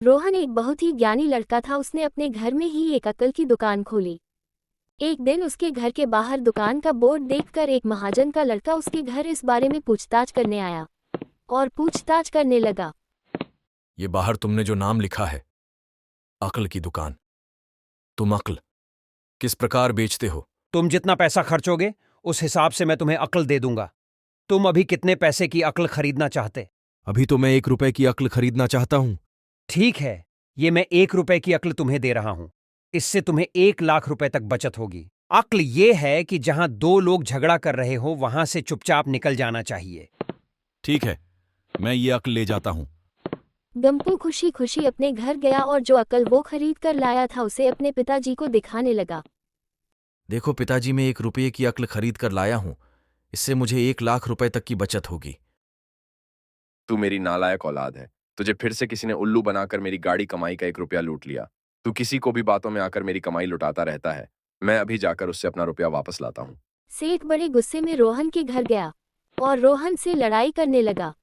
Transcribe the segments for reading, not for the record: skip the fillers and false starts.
रोहन एक बहुत ही ज्ञानी लड़का था। उसने अपने घर में ही एक अक्ल की दुकान खोली। एक दिन उसके घर के बाहर दुकान का बोर्ड देखकर एक महाजन का लड़का उसके घर इस बारे में पूछताछ करने आया और पूछताछ करने लगा। ये बाहर तुमने जो नाम लिखा है, अक्ल की दुकान, तुम अक्ल किस प्रकार बेचते हो? तुम जितना पैसा खर्चोगे उस हिसाब से मैं तुम्हें अक्ल दे दूंगा। तुम अभी कितने पैसे की अक्ल खरीदना चाहते? अभी तो मैं 1 रुपए की अक्ल खरीदना चाहता हूं। ठीक है, ये मैं 1 रुपए की अक्ल तुम्हें दे रहा हूं। इससे तुम्हें 1 लाख रुपए तक बचत होगी। अक्ल ये है कि जहां दो लोग झगड़ा कर रहे हो वहां से चुपचाप निकल जाना चाहिए। ठीक है, मैं ये अक्ल ले जाता हूं। गंपू खुशी खुशी अपने घर गया और जो अक्ल वो खरीद कर लाया था उसे अपने पिताजी को दिखाने लगा। देखो पिताजी, मैं 1 रुपये की अक्ल खरीद कर लाया हूं। इससे मुझे 1 लाख रुपए तक की बचत होगी। तू मेरी नालायक औलाद है। तुझे फिर से किसी ने उल्लू बनाकर मेरी गाड़ी कमाई का 1 रुपया लूट लिया। तू किसी को भी बातों में आकर मेरी कमाई लुटाता रहता है। मैं अभी जाकर उससे अपना रुपया वापस लाता हूँ। सेठ बड़े गुस्से में रोहन के घर गया और रोहन से लड़ाई करने लगा।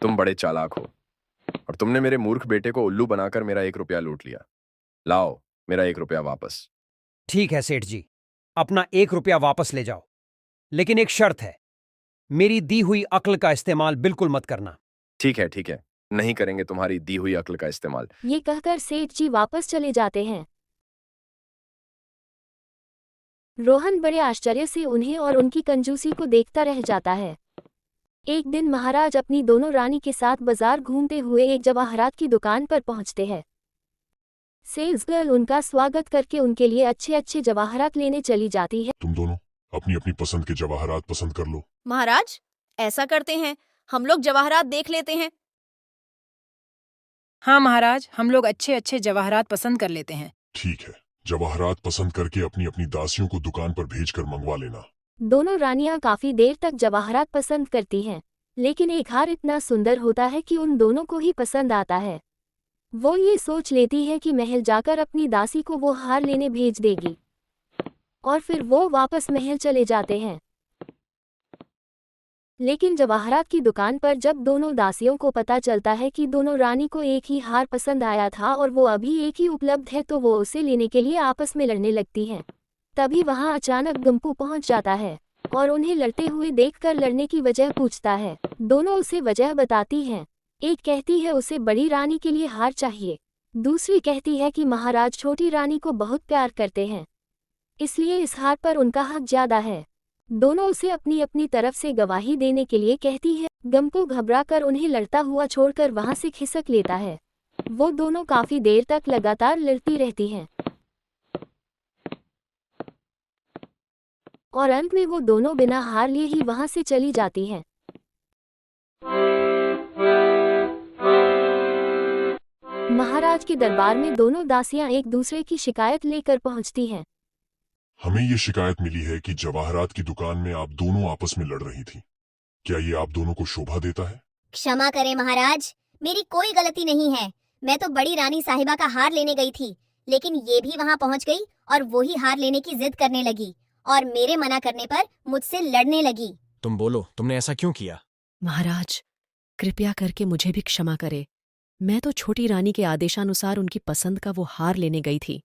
तुम बड़े चालाक हो और तुमने मेरे मूर्ख बेटे को उल्लू बनाकर मेरा 1 रुपया लूट लिया। लाओ मेरा 1 रुपया वापस। ठीक है सेठ जी, अपना 1 रुपया वापस ले जाओ, लेकिन एक शर्त है, मेरी दी हुई अक्ल का इस्तेमाल बिल्कुल मत करना। ठीक है, नहीं करेंगे तुम्हारी दी हुई अक्ल का इस्तेमाल। ये कहकर सेठ जी वापस चले जाते हैं। रोहन बड़े आश्चर्य से उन्हें और उनकी कंजूसी को देखता रह जाता है। एक दिन महाराज अपनी दोनों रानी के साथ बाजार घूमते हुए एक जवाहरात की दुकान पर पहुंचते हैं। सेल्स गर्ल उनका स्वागत करके उनके लिए अच्छे अच्छे जवाहरात लेने चली जाती है। तुम दोनों अपनी अपनी पसंद के जवाहरात पसंद कर लो। महाराज, ऐसा करते हैं, हम लोग जवाहरात देख लेते हैं। हाँ महाराज, हम लोग अच्छे अच्छे जवाहरात पसंद कर लेते हैं। ठीक है, जवाहरात पसंद करके अपनी अपनी दासियों को दुकान पर भेजकर मंगवा लेना। दोनों रानियां काफी देर तक जवाहरात पसंद करती हैं, लेकिन एक हार इतना सुंदर होता है कि उन दोनों को ही पसंद आता है। वो ये सोच लेती है कि महल जाकर अपनी दासी को वो हार लेने भेज देगी और फिर वो वापस महल चले जाते हैं। लेकिन जवाहरात की दुकान पर जब दोनों दासियों को पता चलता है कि दोनों रानी को एक ही हार पसंद आया था और वो अभी एक ही उपलब्ध है, तो वो उसे लेने के लिए आपस में लड़ने लगती हैं। तभी वहां अचानक गंपू पहुंच जाता है और उन्हें लड़ते हुए देखकर लड़ने की वजह पूछता है। दोनों उसे वजह बताती हैं। एक कहती है उसे बड़ी रानी के लिए हार चाहिए, दूसरी कहती है कि महाराज छोटी रानी को बहुत प्यार करते हैं, इसलिए इस हार पर उनका हक ज्यादा है। दोनों उसे अपनी अपनी तरफ से गवाही देने के लिए कहती है। गंपू घबराकर उन्हें लड़ता हुआ छोड़कर वहां से खिसक लेता है। वो दोनों काफी देर तक लगातार लड़ती रहती हैं और अंत में वो दोनों बिना हार लिए ही वहां से चली जाती हैं। महाराज के दरबार में दोनों दासियां एक दूसरे की शिकायत लेकर पहुंचती हैं। हमें ये शिकायत मिली है कि जवाहरात की दुकान में आप दोनों आपस में लड़ रही थी। क्या ये आप दोनों को शोभा देता है? क्षमा करें महाराज, मेरी कोई गलती नहीं है। मैं तो बड़ी रानी साहिबा का हार लेने गई थी, लेकिन ये भी वहां पहुंच गई और वही हार लेने की जिद करने लगी और मेरे मना करने पर मुझसे लड़ने लगी। तुम बोलो, तुमने ऐसा क्यों किया? महाराज, कृपया करके मुझे भी क्षमा करें। मैं तो छोटी रानी के आदेशानुसार उनकी पसंद का वो हार लेने गई थी,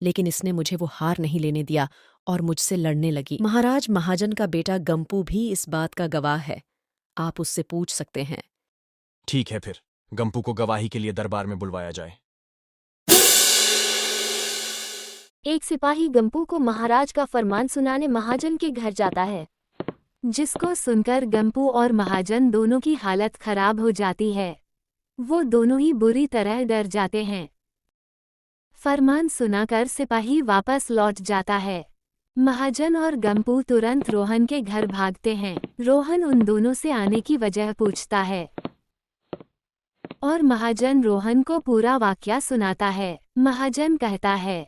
लेकिन इसने मुझे वो हार नहीं लेने दिया और मुझसे लड़ने लगी। महाराज, महाजन का बेटा गंपू भी इस बात का गवाह है, आप उससे पूछ सकते हैं। ठीक है, फिर गंपू को गवाही के लिए दरबार में बुलवाया जाए। एक सिपाही गंपू को महाराज का फरमान सुनाने महाजन के घर जाता है, जिसको सुनकर गंपू और महाजन दोनों की हालत खराब हो जाती है। वो दोनों ही बुरी तरह डर जाते हैं। फरमान सुनाकर सिपाही वापस लौट जाता है। महाजन और गंपू तुरंत रोहन के घर भागते हैं। रोहन उन दोनों से आने की वजह पूछता है और महाजन रोहन को पूरा वाकया सुनाता है। महाजन कहता है,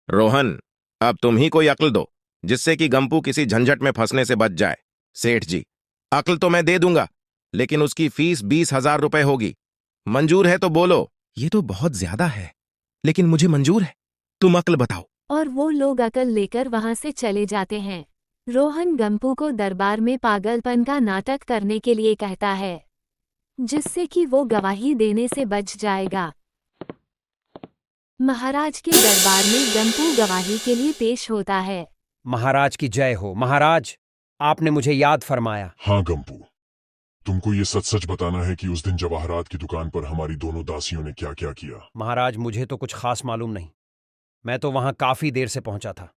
रोहन, अब तुम ही कोई अक्ल दो जिससे कि गंपू किसी झंझट में फंसने से बच जाए। सेठ जी, अक्ल तो मैं दे दूंगा, लेकिन उसकी फीस 20,000 रुपए होगी। मंजूर है तो बोलो। ये तो बहुत ज्यादा है, लेकिन मुझे मंजूर है। तुम अक्ल बताओ। और वो लोग अकल लेकर वहां से चले जाते हैं। रोहन गंपू को दरबार में पागलपन का नाटक करने के लिए कहता है। जिससे कि वो गवाही देने से बच जाएगा। महाराज के दरबार में गंपू गवाही के लिए पेश होता है। महाराज की जय हो। महाराज, आपने मुझे याद फरमाया। हाँ गंपू, तुमको ये सच सच बताना है कि उस दिन जवाहरात की दुकान पर हमारी दोनों दासियों ने क्या क्या किया। महाराज, मुझे तो कुछ खास मालूम नहीं। मैं तो वहां काफी देर से पहुंचा था।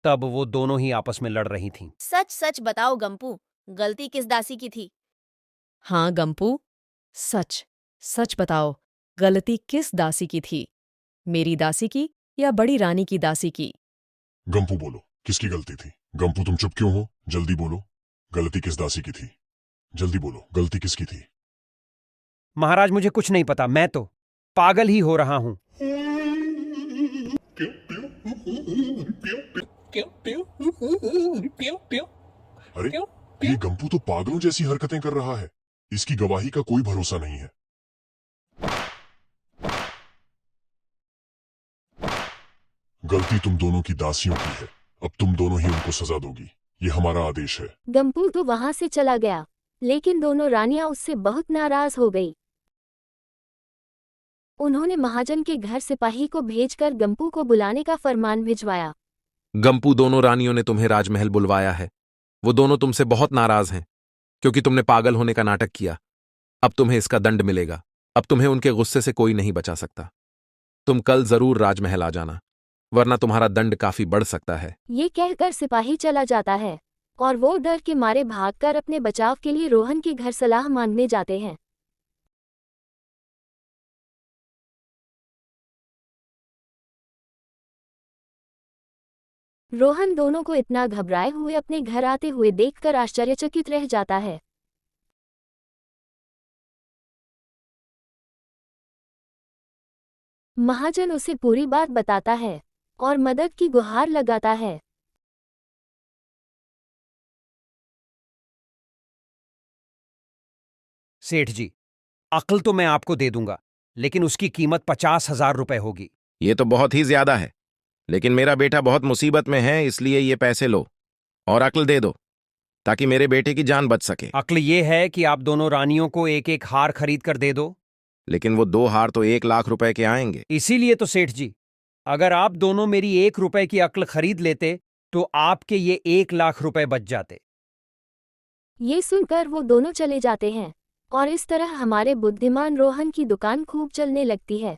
तब वो दोनों ही आपस में लड़ रही थीं। सच सच बताओ गंपू, गलती किस दासी की थी? हाँ गंपू, सच सच बताओ, गलती किस दासी की थी? मेरी दासी की या बड़ी रानी की दासी की? गंपू बोलो, किसकी गलती थी? गंपू तुम चुप क्यों हो? जल्दी बोलो, गलती किस दासी की थी? जल्दी बोलो, गलती किसकी थी? महाराज, मुझे कुछ नहीं पता। मैं तो पागल ही हो रहा हूं। अरे, ये गंपू तो पागलों जैसी हरकतें कर रहा है। इसकी गवाही का कोई भरोसा नहीं है। गलती तुम दोनों की दासियों की है। अब तुम दोनों ही उनको सजा दोगी। ये हमारा आदेश है। गंपू तो वहां से चला गया, लेकिन दोनों रानियां उससे बहुत नाराज हो गई। उन्होंने महाजन के घर सिपाही को भेजकर गंपू को बुलाने का फरमान भिजवाया। गंपू, दोनों रानियों ने तुम्हें राजमहल बुलवाया है। वो दोनों तुमसे बहुत नाराज हैं, क्योंकि तुमने पागल होने का नाटक किया। अब तुम्हें इसका दंड मिलेगा। अब तुम्हें उनके गुस्से से कोई नहीं बचा सकता। तुम कल जरूर राजमहल आ जाना, वरना तुम्हारा दंड काफी बढ़ सकता है। ये कहकर सिपाही चला जाता है और वो डर के मारे भागकर अपने बचाव के लिए रोहन के घर सलाह मांगने जाते हैं। रोहन दोनों को इतना घबराए हुए अपने घर आते हुए देखकर आश्चर्यचकित रह जाता है। महाजन उसे पूरी बात बताता है और मदद की गुहार लगाता है। सेठ जी, अक्ल तो मैं आपको दे दूंगा, लेकिन उसकी कीमत 50,000 रुपए होगी। ये तो बहुत ही ज्यादा है, लेकिन मेरा बेटा बहुत मुसीबत में है, इसलिए ये पैसे लो और अक्ल दे दो, ताकि मेरे बेटे की जान बच सके। अक्ल ये है कि आप दोनों रानियों को एक एक हार खरीद कर दे दो। लेकिन वो 2 हार तो 1 लाख रुपए के आएंगे। इसीलिए तो सेठ जी, अगर आप दोनों मेरी 1 रुपए की अक्ल खरीद लेते तो आपके ये 1 लाख रुपए बच जाते। ये सुनकर वो दोनों चले जाते हैं और इस तरह हमारे बुद्धिमान रोहन की दुकान खूब चलने लगती है।